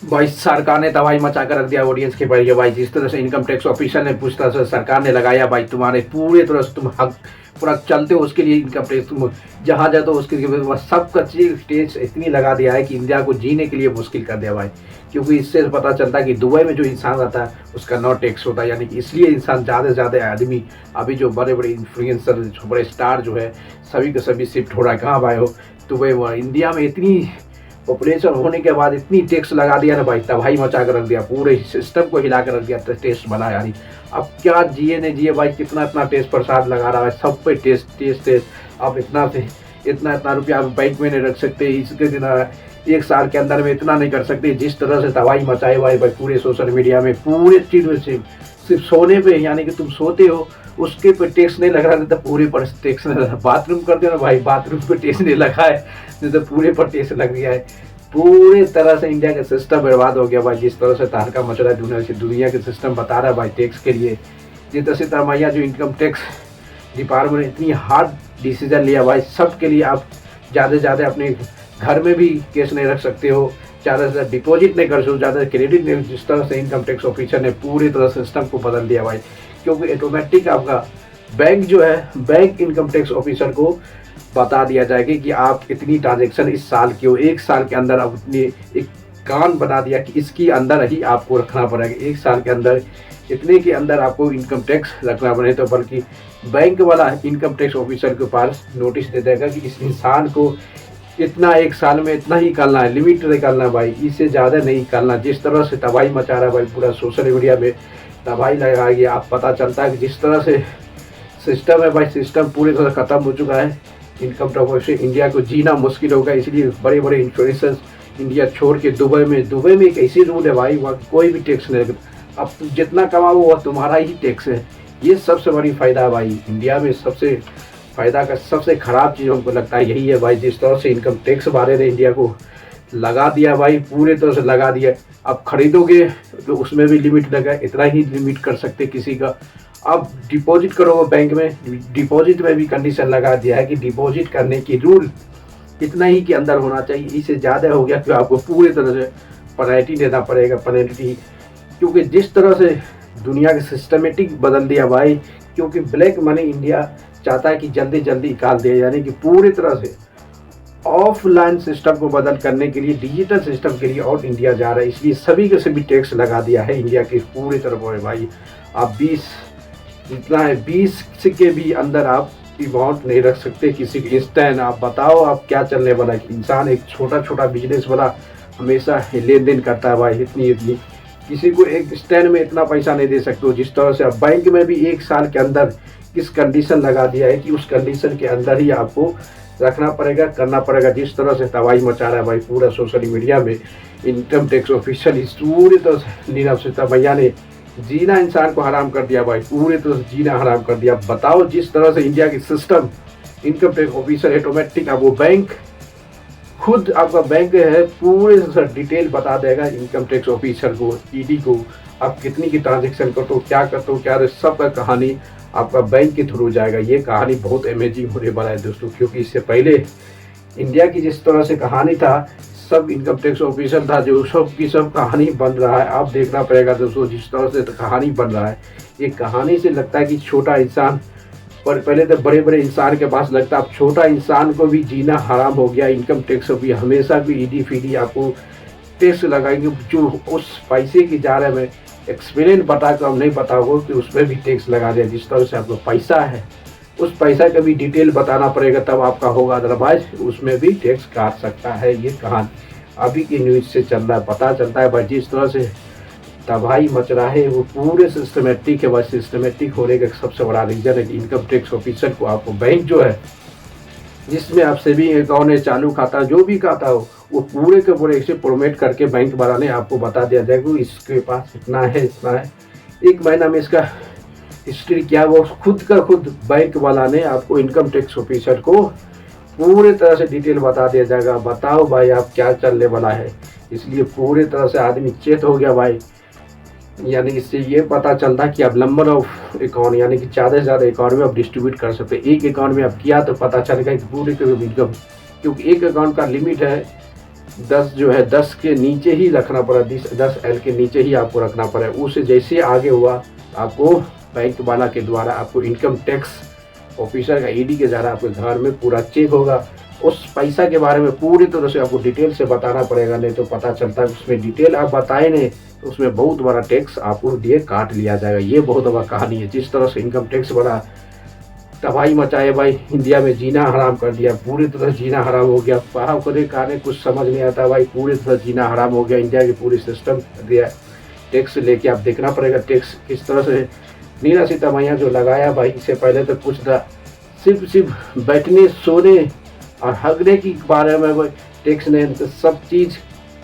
भाई सरकार ने तबाही मचा कर रख दिया ऑडियंस के भाई। भाई जिस तरह से इनकम टैक्स ऑफिसर ने पूछ तरह से सरकार ने लगाया भाई, तुम्हारे पूरे तरह से तुम हक पूरा चलते हो उसके लिए इनकम टैक्स, तुम जहाँ जाते हो उसके लिए सबका चीज टैक्स इतनी लगा दिया है कि इंडिया को जीने के लिए मुश्किल कर दिया भाई। क्योंकि इससे पता चलता है कि दुबई में जो इंसान रहता है उसका नो टैक्स होता है, यानी कि इसलिए इंसान ज़्यादा से ज़्यादा आदमी अभी जो बड़े बड़े इन्फ्लुएंसर बड़े स्टार जो है सभी के सभी शिफ्ट हो रहा है कहाँ भाई हो, दुबई। वहाँ इंडिया में इतनी पॉपुलेशन होने के बाद इतनी टैक्स लगा दिया ना भाई, तबाही मचा कर रख दिया, पूरे सिस्टम को हिला कर रख दिया टेस्ट बना यानी। अब क्या जिए नहीं जिए भाई, कितना इतना टेस्ट प्रसाद लगा रहा है सब पे टेस्ट टेस्ट टेस्ट। अब इतना से इतना इतना रुपया आप बैंक में नहीं रख सकते, इसके दिन एक साल के अंदर में इतना नहीं कर सकते। जिस तरह से तबाही मचाए भाई पूरे सोशल मीडिया में पूरे चीज़ में सिर्फ सोने पे, यानी कि तुम सोते हो उसके पे टैक्स नहीं लग रहा, नहीं तो पूरे पर टैक्स नहीं लगा। बाथरूम कर दो ना भाई, बाथरूम पे टैक्स नहीं लगा है, नहीं तो पूरे पर टैक्स लग गया है। पूरे तरह से इंडिया का सिस्टम बर्बाद हो गया भाई। जिस तरह से तहलका मच रहा है दुनिया के सिस्टम बता रहा है भाई टैक्स के लिए। जिस सिद्धारमैया जो इनकम टैक्स डिपार्टमेंट ने इतनी हार्ड डिसीजन लिया भाई, सबके लिए आप ज़्यादा से ज़्यादा अपने घर में भी कैश नहीं रख सकते हो, ज़्यादा से ज़्यादा डिपॉजिट नहीं कर सकते, ज़्यादा क्रेडिट नहीं। जिस तरह से इनकम टैक्स ऑफिसर ने पूरी तरह सिस्टम को बदल दिया भाई, क्योंकि ऑटोमेटिक आपका बैंक जो है, बैंक इनकम टैक्स ऑफिसर को बता दिया जाएगा कि आप कितनी ट्रांजेक्शन इस साल की हो। एक साल के अंदर आप इतनी एक कान बना दिया कि इसके अंदर ही आपको रखना पड़ेगा, एक साल के अंदर इतने के अंदर आपको इनकम टैक्स रखना पड़े। तो बल्कि बैंक वाला इनकम टैक्स ऑफिसर के पास नोटिस दे देगा कि इस इंसान को इतना एक साल में इतना ही निकालना है, लिमिट निकालना है भाई, इससे ज़्यादा नहीं निकालना। जिस तरह से तबाही मचा रहा है भाई, पूरा सोशल मीडिया में तबाही लगा गया। आप पता चलता है कि जिस तरह से सिस्टम है भाई, सिस्टम पूरी तरह ख़त्म हो चुका है। इनकम टैक्स से इंडिया को जीना मुश्किल होगा, इसलिए बड़े बड़े इन्फ्लुएंसर्स इंडिया छोड़ के दुबई में एक ऐसी रूल है भाई, वहाँ कोई भी टैक्स नहीं। अब तुम जितना कमाओ वह तुम्हारा ही टैक्स है। ये सबसे बड़ी फ़ायदा है भाई इंडिया में। सबसे फ़ायदा का सबसे ख़राब चीज़ हमको लगता है यही है भाई, जिस तरह से इनकम टैक्स वाले ने इंडिया को लगा दिया भाई, पूरे तरह से लगा दिया। अब खरीदोगे तो उसमें भी लिमिट लगा, इतना ही लिमिट कर सकते किसी का। अब डिपॉजिट करोगे बैंक में, डिपॉजिट में भी कंडीशन लगा दिया है कि डिपॉजिट करने की रूल इतना ही के अंदर होना चाहिए, इससे ज़्यादा हो गया तो आपको पूरी तरह से पेनल्टी देना पड़ेगा, पेनल्टी। क्योंकि जिस तरह से दुनिया के सिस्टमेटिक बदल दिया भाई, क्योंकि ब्लैक मनी इंडिया चाहता है कि जल्दी जल्दी निकाल दे, यानी कि पूरी तरह से ऑफलाइन सिस्टम को बदल करने के लिए डिजिटल सिस्टम के लिए और इंडिया जा रहा है। इसलिए सभी के सभी टैक्स लगा दिया है इंडिया की पूरी तरफ है भाई। आप 20 इतना है 20 के भी अंदर आप अमाउंट नहीं रख सकते किसी के इंस्टेंट। आप बताओ आप क्या चलने वाला है। इंसान एक छोटा छोटा बिजनेस वाला हमेशा लेन देन करता है भाई, इतनी किसी को एक स्टैंड में इतना पैसा नहीं दे सकते हो। जिस तरह से आप बैंक में भी एक साल के अंदर किस कंडीशन लगा दिया है कि उस कंडीशन के अंदर ही आपको रखना पड़ेगा, करना पड़ेगा। जिस तरह से तबाही मचा रहा है भाई पूरा सोशल मीडिया में इनकम टैक्स ऑफिशियल, इस पूरी तरह से नीरव सिद्धारमैया ने जीना इंसान को हराम कर दिया भाई, पूरी तरह से जीना हराम कर दिया। बताओ जिस तरह से इंडिया की system income tax officer automatic, अब वो बैंक खुद आपका बैंक है पूरे से डिटेल बता देगा इनकम टैक्स ऑफिसर को, ईडी को, आप कितनी की ट्रांजेक्शन करते हो, क्या करते हो, क्या सब का कहानी आपका बैंक के थ्रू जाएगा। ये कहानी बहुत अमेजिंग होने वाला है दोस्तों, क्योंकि इससे पहले इंडिया की जिस तरह से कहानी था, सब इनकम टैक्स ऑफिसर था जो सब की सब कहानी बन रहा है। आप देखना पड़ेगा दोस्तों जिस तरह से कहानी बन रहा है। ये कहानी से लगता है कि छोटा इंसान, पर पहले तो बड़े बड़े इंसान के पास लगता है अब छोटा इंसान को भी जीना हराम हो गया। इनकम टैक्स भी हमेशा भी ईडी फीडी आपको टैक्स लगाएंगे, जो उस पैसे की जा रहे में एक्सपीरियंस बता कर हम नहीं बताओगे कि उसमें भी टैक्स लगा दिया। जिस तरह से आपका पैसा है उस पैसा का भी डिटेल बताना पड़ेगा तब आपका होगा, अदरवाइज उसमें भी टैक्स काट सकता है। ये कहानी अभी की न्यूज़ से चल रहा है, पता चलता है भाई। जिस तरह से तबाही मच रहा है वो पूरे सिस्टमेटिक है भाई। सिस्टमेटिक होने का सबसे बड़ा रीज़न है कि इनकम टैक्स ऑफिसर को आपको बैंक जो है जिसमें आप सेविंग अकाउंट है, चालू खाता, जो भी खाता हो, वो पूरे के पूरे इसे प्रोमेट करके बैंक वाला ने आपको बता दिया जाएगा इसके पास इतना है इतना है। एक महीना में इसका हिस्ट्री क्या वो खुद का खुद बैंक वाला ने आपको इनकम टैक्स ऑफिसर को पूरे तरह से डिटेल बता दिया जाएगा। बताओ भाई आप क्या चलने वाला है। इसलिए पूरे तरह से आदमी चेत हो गया भाई। यानी इससे ये पता चलता है कि आप नंबर ऑफ अकाउंट, यानी कि ज़्यादा से ज़्यादा अकाउंट में आप डिस्ट्रीब्यूट कर सकते हैं। एक अकाउंट में आप किया तो पता चलेगा कि पूरे इनकम, क्योंकि एक अकाउंट का लिमिट है 10 जो है 10 के नीचे ही रखना पड़ा, 10L के नीचे ही आपको रखना पड़ा। उससे जैसे आगे हुआ आपको बैंक वाला के द्वारा आपको इनकम टैक्स ऑफिसर का ईडी के द्वारा आपके घर में पूरा चेक होगा। उस पैसा के बारे में पूरी तरह से आपको डिटेल से बताना पड़ेगा, नहीं तो पता चलता है उसमें डिटेल आप बताए नहीं तो उसमें बहुत बड़ा टैक्स आपको दिए काट लिया जाएगा। ये बहुत बड़ा कहानी है। जिस तरह से इनकम टैक्स बड़ा तबाही मचाए भाई, इंडिया में जीना हराम कर दिया, पूरी तरह जीना हराम हो गया। पाव करे खाने कुछ समझ नहीं आता भाई, पूरी तरह जीना हराम हो गया। इंडिया की पूरी सिस्टम दिया टैक्स लेके आप देखना पड़ेगा टैक्स किस तरह से नीला सीतामैया जो लगाया भाई। इससे पहले तो कुछ था सिर्फ बैठने सोने और हगने की बारे में भाई टैक्स ने तो सब चीज़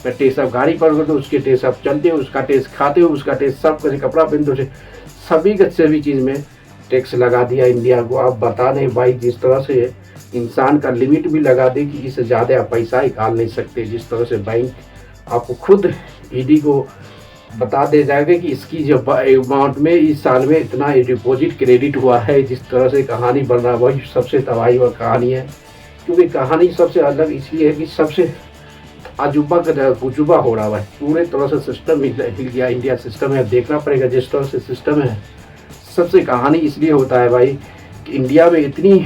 का टेस्ट, आप गाड़ी पर तो उसके टेस्ट, आप चलते हो उसका टेस्ट, खाते हो उसका टेस्ट, सब कुछ कपड़ा पहनते हो सभी का सभी चीज़ में टैक्स लगा दिया इंडिया को। आप बता दें भाई, जिस तरह से इंसान का लिमिट भी लगा दे कि इससे ज़्यादा आप पैसा निकाल नहीं सकते। जिस तरह से बैंक आपको खुद ईडी को बता दे जाएगा कि इसकी जो अमाउंट में इस साल में इतना डिपॉजिट क्रेडिट हुआ है। जिस तरह से कहानी बन रहा है वही सबसे तबाही और कहानी है, क्योंकि कहानी सबसे अलग इसलिए है कि सबसे अजूबा का गुजुबा हो रहा है। पूरे तरह से सिस्टम हिल गया, इंडिया सिस्टम है, देखना पड़ेगा जिस तरह से सिस्टम है। सबसे कहानी इसलिए होता है भाई कि इंडिया में इतनी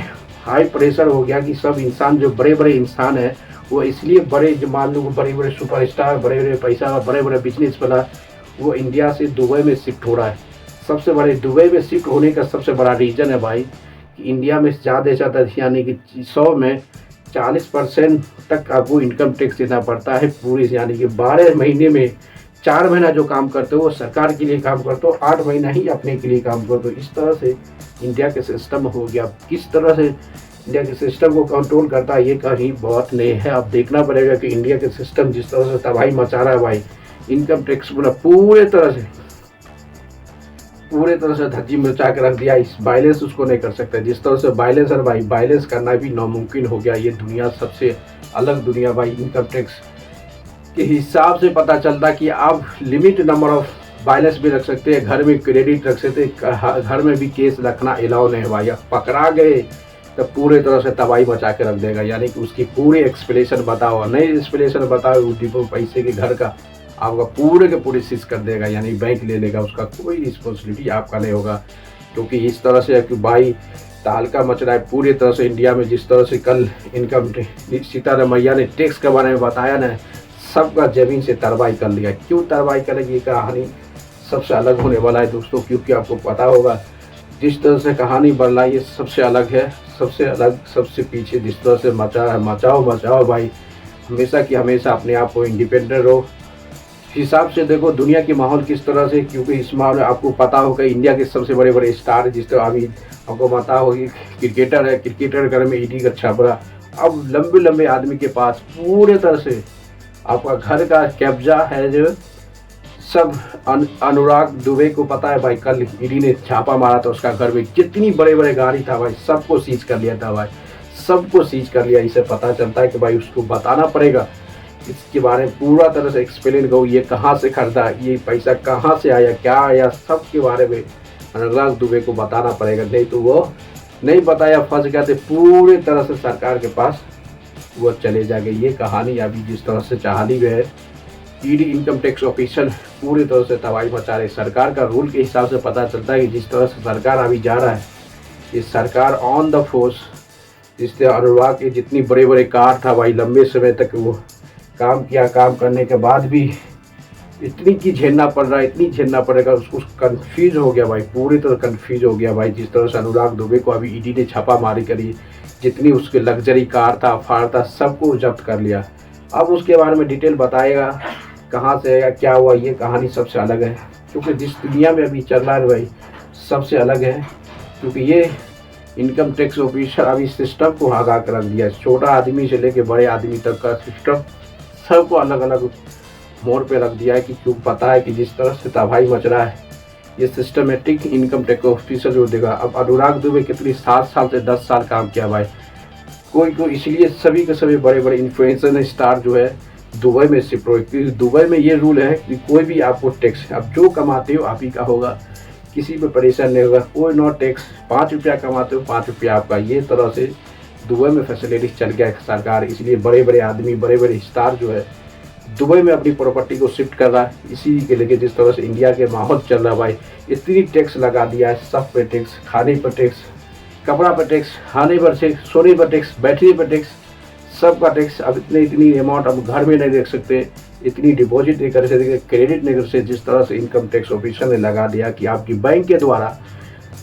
हाई प्रेशर हो गया कि सब इंसान जो बड़े बड़े इंसान हैं वो इसलिए बड़े, जो मान लो बड़े बड़े सुपरस्टार, बड़े बड़े पैसा, बड़े बड़े बिजनेस वाला वो इंडिया से दुबई में शिफ्ट हो रहा है। सबसे बड़े दुबई में शिफ्ट होने का सबसे बड़ा रीज़न है भाई कि इंडिया में ज़्यादा से ज़्यादा यानी कि 100 में 40% तक आपको इनकम टैक्स देना पड़ता है पूरी, यानी कि 12 महीने में 4 महीना जो काम करते हो वो सरकार के लिए काम करते हो, 8 महीना ही अपने के लिए काम करते हो। इस तरह से इंडिया के सिस्टम हो गया। किस तरह से इंडिया के सिस्टम को कंट्रोल करता है ये कहीं बहुत नहीं है। अब देखना पड़ेगा कि इंडिया के सिस्टम जिस तरह से तबाही मचा रहा है भाई, इनकम टैक्स पूरे तरह से धज्जी मचा के रख दिया। इस बैलेंस उसको नहीं कर सकते। जिस तरह से बैलेंस है भाई, बैलेंस करना भी नामुमकिन हो गया। ये दुनिया सबसे अलग दुनिया भाई। इनकम टैक्स के हिसाब से पता चलता कि आप लिमिट नंबर ऑफ बैलेंस भी रख सकते हैं, घर में क्रेडिट रख सकते हैं, घर में भी केस रखना अलाउ नहीं है भाई। आप पकड़ा गए तो पूरे तरह से तबाही मचा के रख देगा, यानी कि उसकी पूरी एक्सप्लेनेशन बताओ, नहीं एक्सप्लेनेशन बताओ डिपो पैसे के घर का आपका पूरे के पूरे सीज कर देगा, यानी बैंक ले लेगा, उसका कोई रिस्पॉन्सिबिलिटी आपका नहीं होगा। क्योंकि इस तरह से कि भाई तालका मच रहा है पूरी तरह से इंडिया में। जिस तरह से कल इनकम सीतारमैया ने टैक्स के बारे में बताया ना, सबका ज़मीन से तरवाई कर लिया। क्यों तरवाई करेगी ये कहानी सबसे अलग होने वाला है दोस्तों, क्योंकि आपको पता होगा जिस तरह से कहानी बन रहा है ये सबसे अलग है, सबसे अलग, सबसे पीछे। जिस तरह से मचा है, मचाओ भाई, हमेशा की हमेशा अपने आप को इंडिपेंडेंट रहो। हिसाब से देखो दुनिया की माहौल किस तरह से, क्योंकि इस माहौल में आपको पता होगा इंडिया के सबसे बड़े बड़े स्टार, जिस तरह अभी आपको पता होगी क्रिकेटर है, क्रिकेटर घर में ईडी का छापरा। अब लंबे लंबे आदमी के पास पूरे तरह से आपका घर का कब्जा है। जो सब अनुराग दुबे को पता है भाई, कल ईडी ने छापा मारा था उसका घर में, जितनी बड़े बड़े गाड़ी था भाई सबको सीज कर लिया था भाई, सबको सीज कर लिया। इससे पता चलता है कि भाई उसको बताना पड़ेगा इसके बारे में पूरा तरह से एक्सप्लेन करो, ये कहाँ से खरीदा, ये पैसा कहाँ से आया, क्या आया, सब के बारे में अनुराग दुबे को बताना पड़ेगा। नहीं तो वो नहीं बताया फंस गया तो पूरे तरह से सरकार के पास वो चले जाएंगे। ये कहानी अभी जिस तरह से चाहली में है, ईडी इनकम टैक्स ऑफिसर पूरी तरह से तबाही मचा रहे। सरकार का रूल के हिसाब से पता चलता है कि जिस तरह से सरकार अभी जा रहा है, ये सरकार ऑन द फोर्स, जिससे अनुराग के जितनी बड़े बड़े कार था भाई, लंबे समय तक वो काम किया, काम करने के बाद भी इतनी की झेलना पड़ रहा है, इतनी झेलना पड़ेगा, उसको कन्फ्यूज हो गया भाई, पूरी तरह कन्फ्यूज हो गया भाई। जिस तरह से अनुराग दुबे को अभी ईडी ने छापामारी करी, जितनी उसके लग्जरी कार था, फार था, सबको जब्त कर लिया। अब उसके बारे में डिटेल बताएगा, कहाँ से आएगा, क्या हुआ, ये कहानी सबसे अलग है। क्योंकि जिस दुनिया में अभी चल रहा है भाई सबसे अलग है, क्योंकि ये इनकम टैक्स ऑफिसर अभी सिस्टम को आगाह कर दिया। छोटा आदमी से लेके बड़े आदमी तक का सिस्टम सबको अलग अलग मोड़ पे रख दिया है। कि क्यों पता है कि जिस तरह से तबाही मच रहा है, ये सिस्टमेटिक इनकम टैक्स ऑफिसर जो देगा। अब अनुराग दुबे कितनी 7 साल से 10 साल काम किया भाई, कोई इसलिए सभी के सभी बड़े बड़े इन्फ्लुएंसर स्टार जो है दुबई में शिफ्ट हो। क्योंकि दुबई में ये रूल है कि कोई भी आपको टैक्स, आप जो कमाते हो आप ही का होगा, किसी पे परेशान नहीं होगा, कोई नो टैक्स। 5 रुपया कमाते हो 5 रुपया आपका। ये तरह से दुबई में फैसिलिटी चल गया है सरकार, इसलिए बड़े बड़े आदमी, बड़े बड़े स्टार जो है दुबई में अपनी प्रॉपर्टी को शिफ्ट कर रहा है। इसी के लेके जिस तरह से इंडिया के माहौल चल रहा है भाई, इतनी टैक्स लगा दिया है, सब पे टैक्स, खाने पर टैक्स, कपड़ा पर टैक्स, खाने पर टैक्स, सोने पर टैक्स, बैटरी पर टैक्स, सब का टैक्स। अब इतनी अमाउंट अब घर में नहीं देख सकते, इतनी डिपॉजिट नहीं कर सकते, क्रेडिट नहीं कर सकते। जिस तरह से इनकम टैक्स ऑफिसर ने लगा दिया कि आपकी बैंक के द्वारा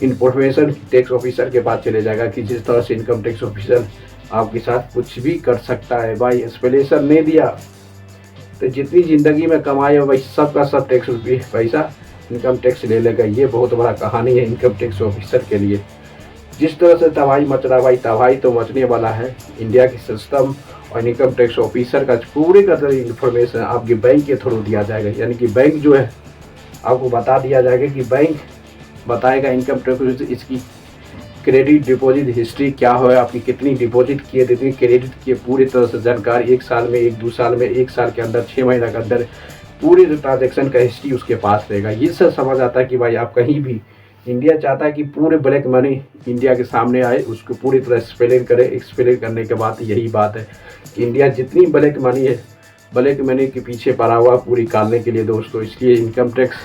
इन्फॉर्मेशन टैक्स ऑफिसर के पास चले जाएगा कि जिस तरह से इनकम टैक्स ऑफिसर आपके साथ कुछ भी कर सकता है। भाई एक्सप्लेनेशन नहीं दिया तो जितनी ज़िंदगी में कमाए हो भाई सब का सब टैक्स पैसा इनकम टैक्स ले लेगा। ये बहुत बड़ा कहानी है इनकम टैक्स ऑफिसर के लिए। जिस तरह से तबाही मच रहा भाई, तबाही तो मचने वाला है। इंडिया की सिस्टम और इनकम टैक्स ऑफिसर का पूरे का इन्फॉर्मेशन आपके बैंक के थ्रू दिया जाएगा, यानी कि बैंक जो है आपको बता दिया जाएगा कि बैंक बताएगा इनकम टैक्स इसकी क्रेडिट डिपॉजिट हिस्ट्री क्या हो, आपकी कितनी डिपॉजिट किए, कितनी क्रेडिट किए, पूरी तरह से जानकारी 1 साल में, 1-2 साल में, 1 साल के अंदर, 6 महीने के अंदर पूरी ट्रांजेक्शन का हिस्ट्री उसके पास रहेगा। ये सब समझ आता है कि भाई आप कहीं भी, इंडिया चाहता है कि पूरे ब्लैक मनी इंडिया के सामने आए, उसको पूरी तरह एक्सप्लेन करे। एक्सप्लेन करने के बाद यही बात है कि इंडिया जितनी ब्लैक मनी है, ब्लैक मनी के पीछे पड़ा हुआ पूरी निकालने के लिए दोस्तों। इसलिए इनकम टैक्स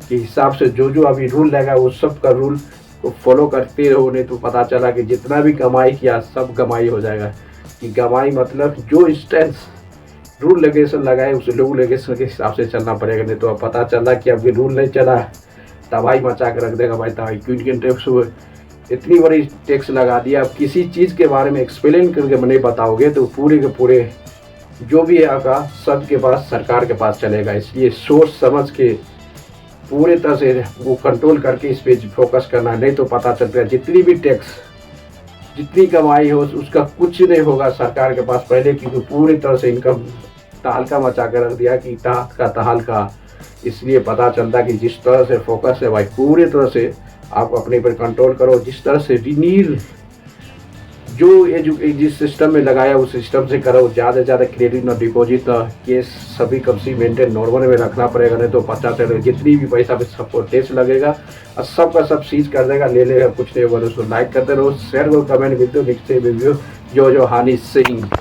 के हिसाब से जो जो अभी रूल लगा वो सब का रूल को फॉलो करते रहो, नहीं तो पता चला कि जितना भी कमाई किया सब कमाई हो जाएगा। कि कमाई मतलब जो इंस्टेंस रूल रेगुलेशन लगाए उस रूल रेगुलेशन के हिसाब से चलना पड़ेगा, नहीं तो अब पता चला कि अब ये रूल नहीं चला तबाही मचा कर रख देगा भाई तबाही। क्योंकि टैक्स इतनी बड़ी टैक्स लगा दिया, अब किसी चीज़ के बारे में एक्सप्लेन करके नहीं बताओगे तो पूरे के पूरे जो भी है आपका सबके पास, सरकार के पास चलेगा। इसलिए सोच समझ के पूरे तरह से वो कंट्रोल करके इस पे फोकस करना, नहीं तो पता चलता है जितनी भी टैक्स, जितनी कमाई हो उसका कुछ नहीं होगा सरकार के पास पहले, क्योंकि पूरी तरह से इनकम तहलका मचा कर रख दिया कि तहत का तहलका। इसलिए पता चलता कि जिस तरह से फोकस है भाई पूरी तरह से आप अपने पर कंट्रोल करो। जिस तरह से रिनील जो जिस सिस्टम में लगाया उस सिस्टम से करो, ज़्यादा से ज़्यादा क्रेडिट और डिपॉजिट केस सभी कभी मेंटेन नॉर्मल में रखना पड़ेगा, नहीं तो पता चलेगा जितनी भी पैसा पे सबको टैक्स लगेगा और सबका सब सीज कर देगा, ले लेगा, कुछ नहीं होगा। उसको लाइक करते रहो, शेयर करो, कमेंट मिलते हो, लिखते वीडियो जो हानि सिंह।